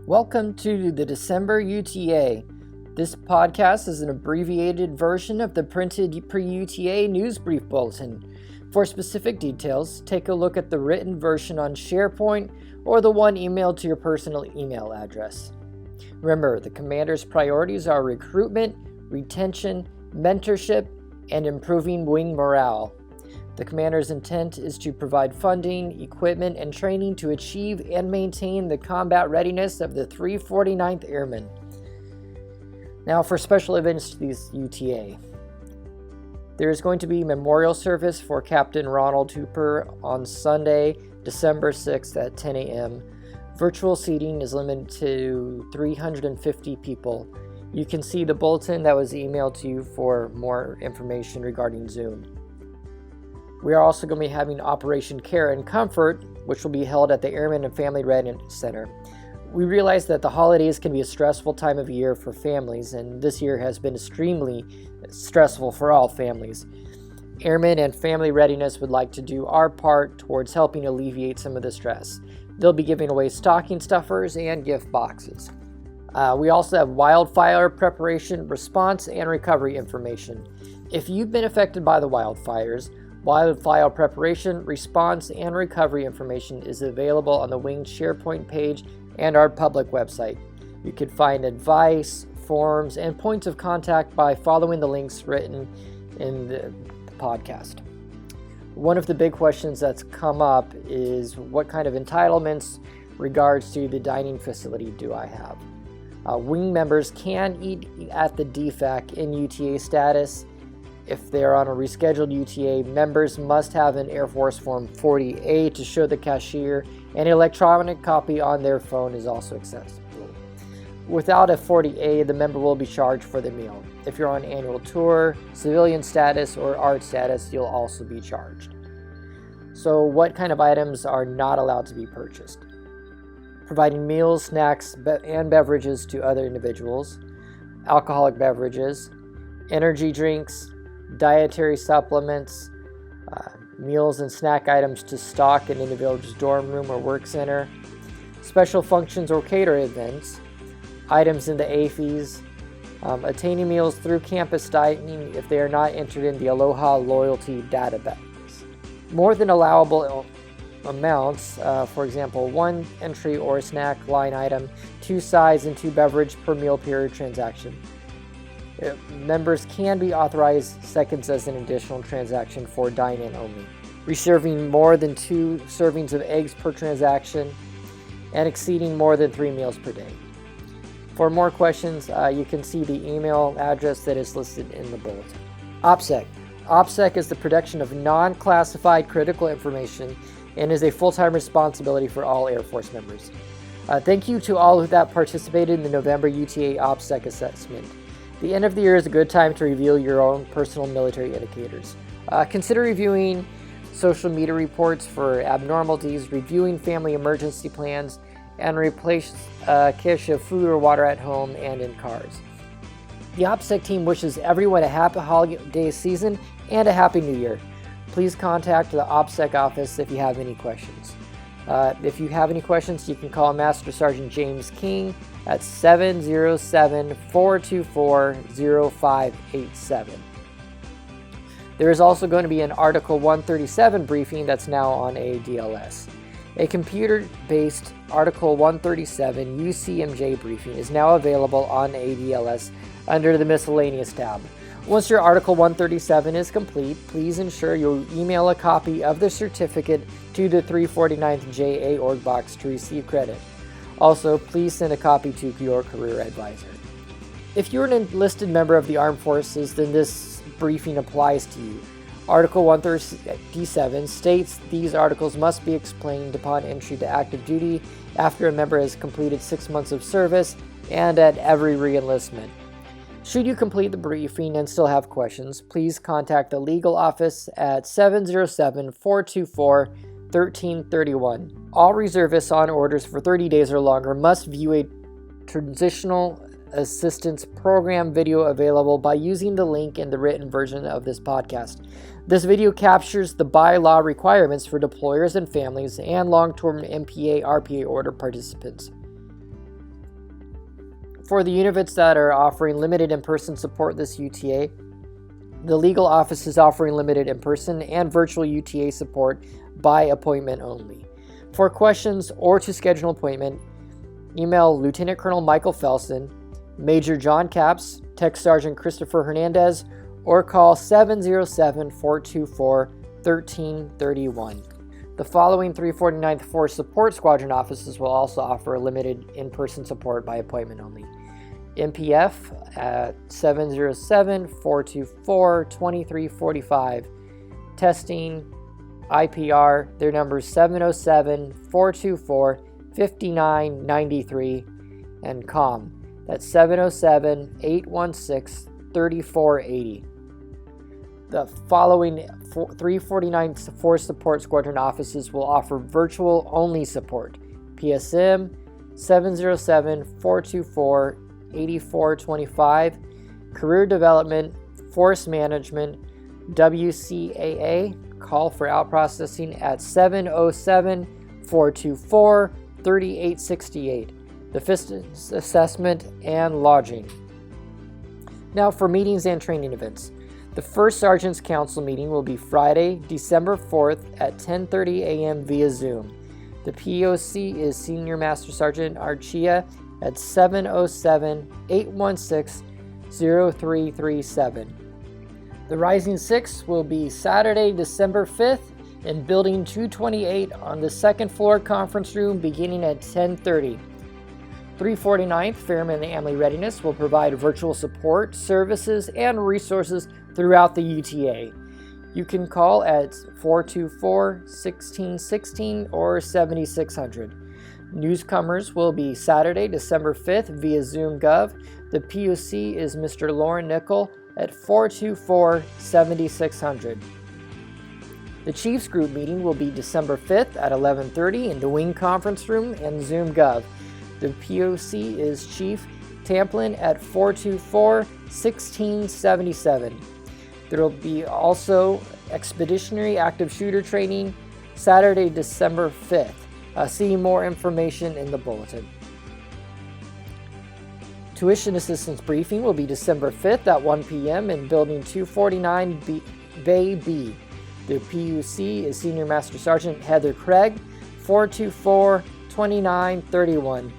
Welcome to the December UTA. This podcast is an abbreviated version of the printed pre-UTA news brief bulletin. For specific details, take a look at the written version on SharePoint or the one emailed to your personal email address. Remember, the commander's priorities are recruitment, retention, mentorship, and improving wing morale. The commander's intent is to provide funding, equipment, and training to achieve and maintain the combat readiness of the 349th Airmen. Now for special events to these UTA. There is going to be a memorial service for Captain Ronald Hooper on Sunday, December 6th at 10 a.m. Virtual seating is limited to 350 people. You can see the bulletin that was emailed to you for more information regarding Zoom. We are also going to be having Operation Care and Comfort, which will be held at the Airmen and Family Readiness Center. We realize that the holidays can be a stressful time of year for families, and this year has been extremely stressful for all families. Airmen and Family Readiness would like to do our part towards helping alleviate some of the stress. They'll be giving away stocking stuffers and gift boxes. We also have wildfire preparation, response, and recovery information. If you've been affected by the wildfires, wildfire preparation, response, and recovery information is available on the Wing SharePoint page and our public website. You can find advice, forms, and points of contact by following the links written in the podcast. One of the big questions that's come up is what kind of entitlements regards to the dining facility do I have? Wing members can eat at the DFAC in UTA status. If they are on a rescheduled UTA, members must have an Air Force Form 40A to show the cashier, and an electronic copy on their phone is also accessible. Without a 40A, the member will be charged for the meal. If you're on annual tour, civilian status, or art status, you'll also be charged. So what kind of items are not allowed to be purchased? Providing meals, snacks, and beverages to other individuals, alcoholic beverages, energy drinks, dietary supplements, meals and snack items to stock in an individual's dorm room or work center, special functions or cater events, items in the AFES, attaining meals through campus dining if they are not entered in the Aloha Loyalty database. More than allowable amounts, for example, one entry or snack line item, 2 sides and 2 beverage per meal period transaction. Members can be authorized seconds as an additional transaction for dine-in only. Reserving more than 2 servings of eggs per transaction and exceeding more than 3 meals per day. For more questions, you can see the email address that is listed in the bulletin. OPSEC. OPSEC is the protection of non-classified critical information and is a full-time responsibility for all Air Force members. Thank you to all that participated in the November UTA OPSEC assessment. The end of the year is a good time to review your own personal military indicators. Consider reviewing social media reports for abnormalities, reviewing family emergency plans, and replace a cache of food or water at home and in cars. The OPSEC team wishes everyone a happy holiday season and a happy new year. Please contact the OPSEC office if you have any questions. If you have any questions, you can call Master Sergeant James King at 707-424-0587. There is also going to be an Article 137 briefing that's now on ADLS. A computer-based Article 137 UCMJ briefing is now available on ADLS under the Miscellaneous tab. Once your Article 137 is complete, please ensure you email a copy of the certificate to the 349th JA org box to receive credit. Also, please send a copy to your career advisor. If you're an enlisted member of the Armed Forces, then this briefing applies to you. Article 137 states these articles must be explained upon entry to active duty after a member has completed 6 months of service and at every re-enlistment. Should you complete the briefing and still have questions, please contact the legal office at 707-424-1331. All reservists on orders for 30 days or longer must view a Transitional Assistance Program video available by using the link in the written version of this podcast. This video captures the bylaw requirements for deployers and families and long-term MPA/RPA order participants. For the units that are offering limited in-person support this UTA, the legal office is offering limited in-person and virtual UTA support by appointment only. For questions or to schedule an appointment, email Lieutenant Colonel Michael Felson, Major John Capps, Tech Sergeant Christopher Hernandez, or call 707-424-1331. The following 349th Force Support Squadron offices will also offer limited in-person support by appointment only. MPF at 707-424-2345. Testing, IPR, their number is 707-424-5993. And COM, that's 707-816-3480. The following 349th Force Support Squadron offices will offer virtual-only support. PSM, 707-424-8425. Career Development, Force Management, WCAA, call for outprocessing at 707-424-3868. The Fitness Assessment and Lodging. Now for meetings and training events. The First Sergeant's Council meeting will be Friday, December 4th at 10:30 a.m. via Zoom. The POC is Senior Master Sergeant Archia at 707-816-0337. The Rising Six will be Saturday, December 5th in Building 228 on the second floor conference room beginning at 10:30. 349th Fairman Amly Readiness will provide virtual support, services, and resources throughout the UTA. You can call at 424-1616 or 7600. Newcomers will be Saturday, December 5th via Zoom Gov. The POC is Mr. Lauren Nickel at 424-7600. The Chiefs Group meeting will be December 5th at 11:30 in the Wing Conference Room and Zoom Gov. The POC is Chief Tamplin at 424-1677. There will be also Expeditionary Active Shooter Training Saturday, December 5th. See more information in the bulletin. Tuition Assistance Briefing will be December 5th at 1 p.m. in Building 249 Bay B. The PUC is Senior Master Sergeant Heather Craig, 424-2931.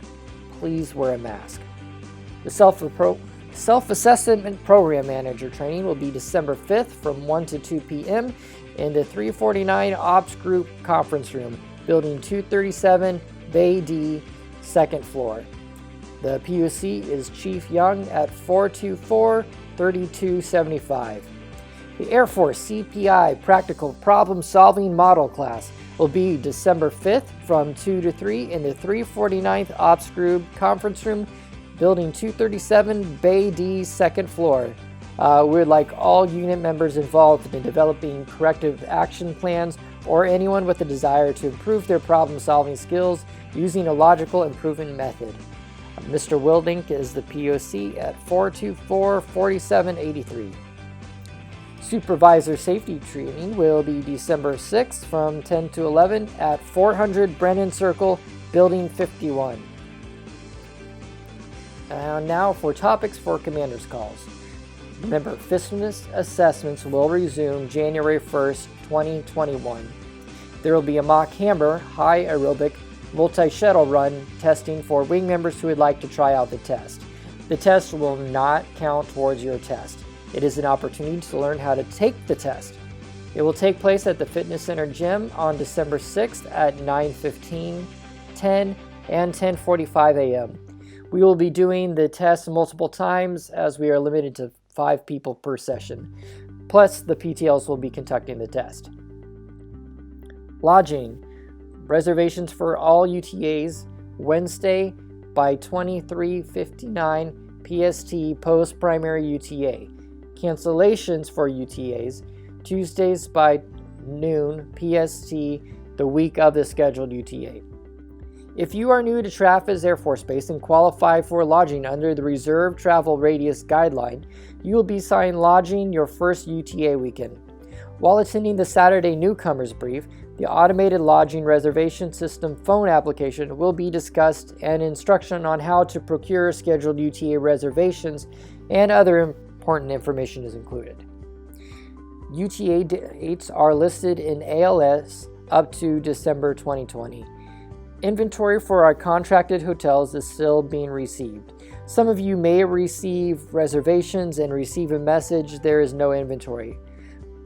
Please wear a mask. The Self-Assessment Program Manager Training will be December 5th from 1 to 2 p.m. in the 349 Ops Group Conference Room, Building 237, Bay D, second floor. The PUC is Chief Young at 424-3275. The Air Force CPI Practical Problem Solving Model Class will be December 5th from 2 to 3 in the 349th Ops Group Conference Room, Building 237, Bay D, second floor. We'd like all unit members involved in developing corrective action plans or anyone with a desire to improve their problem-solving skills using a logical improvement method. Mr. Wildink is the POC at 424-4783. Supervisor Safety Training will be December 6th from 10 to 11 at 400 Brennan Circle, Building 51. Now for topics for Commander's Calls. Remember, fitness assessments will resume January 1st, 2021. There will be a mock hammer, high aerobic, multi-shuttle run testing for wing members who would like to try out the test. The test will not count towards your test. It is an opportunity to learn how to take the test. It will take place at the Fitness Center Gym on December 6th at 9:15, 10, and 10:45 a.m. We will be doing the test multiple times as we are limited to 5 people per session. Plus, the PTLs will be conducting the test. Lodging. Reservations for all UTAs Wednesday by 23:59 PST post-primary UTA. Cancellations for UTAs Tuesdays by noon PST the week of the scheduled UTA. If you are new to Trafford Air Force Base and qualify for lodging under the Reserve Travel Radius Guideline, you will be assigned lodging your first UTA weekend. While attending the Saturday Newcomers Brief, The automated lodging reservation system phone application will be discussed, and instruction on how to procure scheduled UTA reservations and other important information is included. UTA dates are listed in ALS up to December 2020. Inventory for our contracted hotels is still being received. Some of you may receive reservations and receive a message there is no inventory.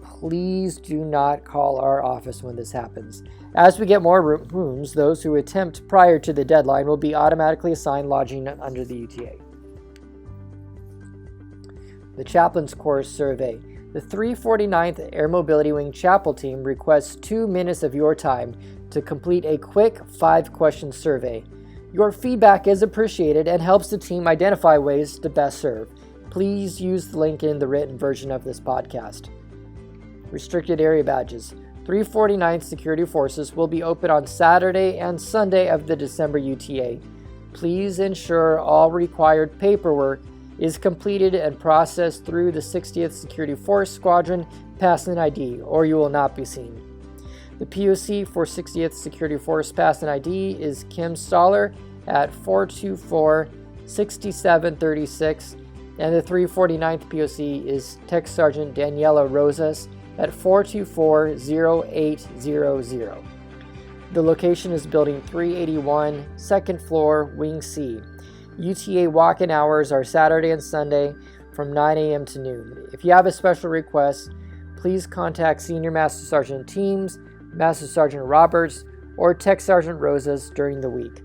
Please do not call our office when this happens. As we get more rooms, those who attempt prior to the deadline will be automatically assigned lodging under the UTA. The Chaplain's Course Survey. The 349th Air Mobility Wing Chapel Team requests 2 minutes of your time to complete a quick 5-question survey. Your feedback is appreciated and helps the team identify ways to best serve. Please use the link in the written version of this podcast. Restricted Area Badges. 349th Security Forces will be open on Saturday and Sunday of the December UTA. Please ensure all required paperwork is completed and processed through the 60th Security Force Squadron Pass and ID, or you will not be seen. The POC for 60th Security Force Pass and ID is Kim Stoller at 424-6736, and the 349th POC is Tech Sergeant Daniela Rosas at 424-0800. The location is Building 381, 2nd floor, Wing C. UTA walk-in hours are Saturday and Sunday from 9 a.m. to noon. If you have a special request, please contact Senior Master Sergeant Teams, Master Sergeant Roberts, or Tech Sergeant Rosas during the week.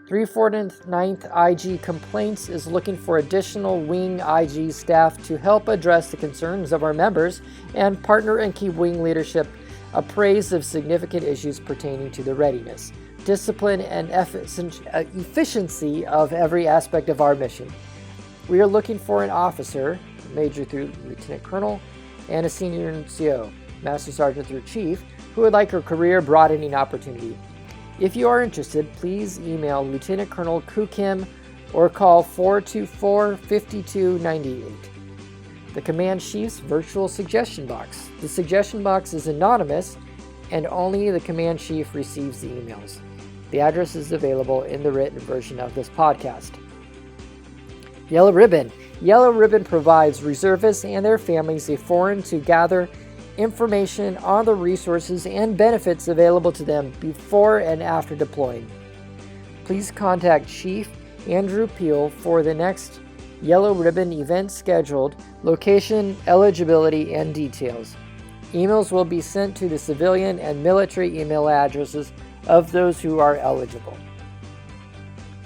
349th IG Complaints is looking for additional Wing IG staff to help address the concerns of our members and partner and keep Wing leadership appraised of significant issues pertaining to the readiness, discipline, and efficiency of every aspect of our mission. We are looking for an officer, major through lieutenant colonel, and a senior NCO, master sergeant through chief, who would like a career broadening opportunity. If you are interested, please email Lieutenant Colonel Kukim or call 424-5298. The Command Chief's Virtual Suggestion Box. The suggestion box is anonymous, and only the Command Chief receives the emails. The address is available in the written version of this podcast. Yellow Ribbon. Yellow Ribbon provides reservists and their families a forum to gather information on the resources and benefits available to them before and after deploying. Please contact Chief Andrew Peel for the next Yellow Ribbon event scheduled, location, eligibility, and details. Emails will be sent to the civilian and military email addresses of those who are eligible.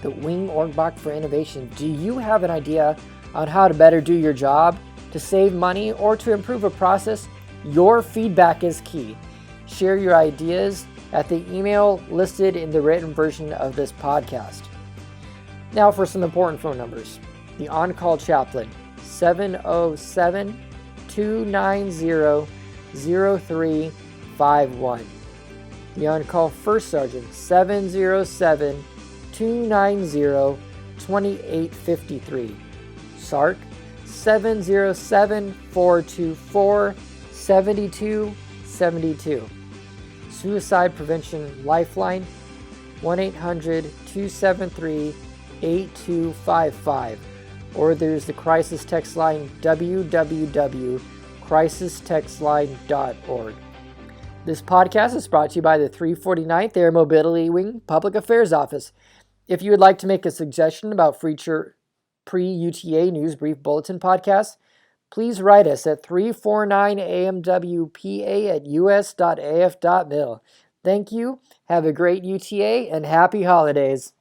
The Wing Orgbach for Innovation. Do you have an idea on how to better do your job, to save money, or to improve a process? Your feedback is key. Share your ideas at the email listed in the written version of this podcast. Now for some important phone numbers. The On-Call Chaplain, 707-290-0351. The On-Call First Sergeant, 707-290-2853. SARC, 707-424-7272. Suicide Prevention Lifeline, 1-800-273-8255. Or there's the crisis text line, www.crisistextline.org. This podcast is brought to you by the 349th Air Mobility Wing Public Affairs Office. If you would like to make a suggestion about future pre-UTA News Brief Bulletin podcasts, please write us at 349amwpa@us.af.mil. Thank you, have a great UTA, and happy holidays.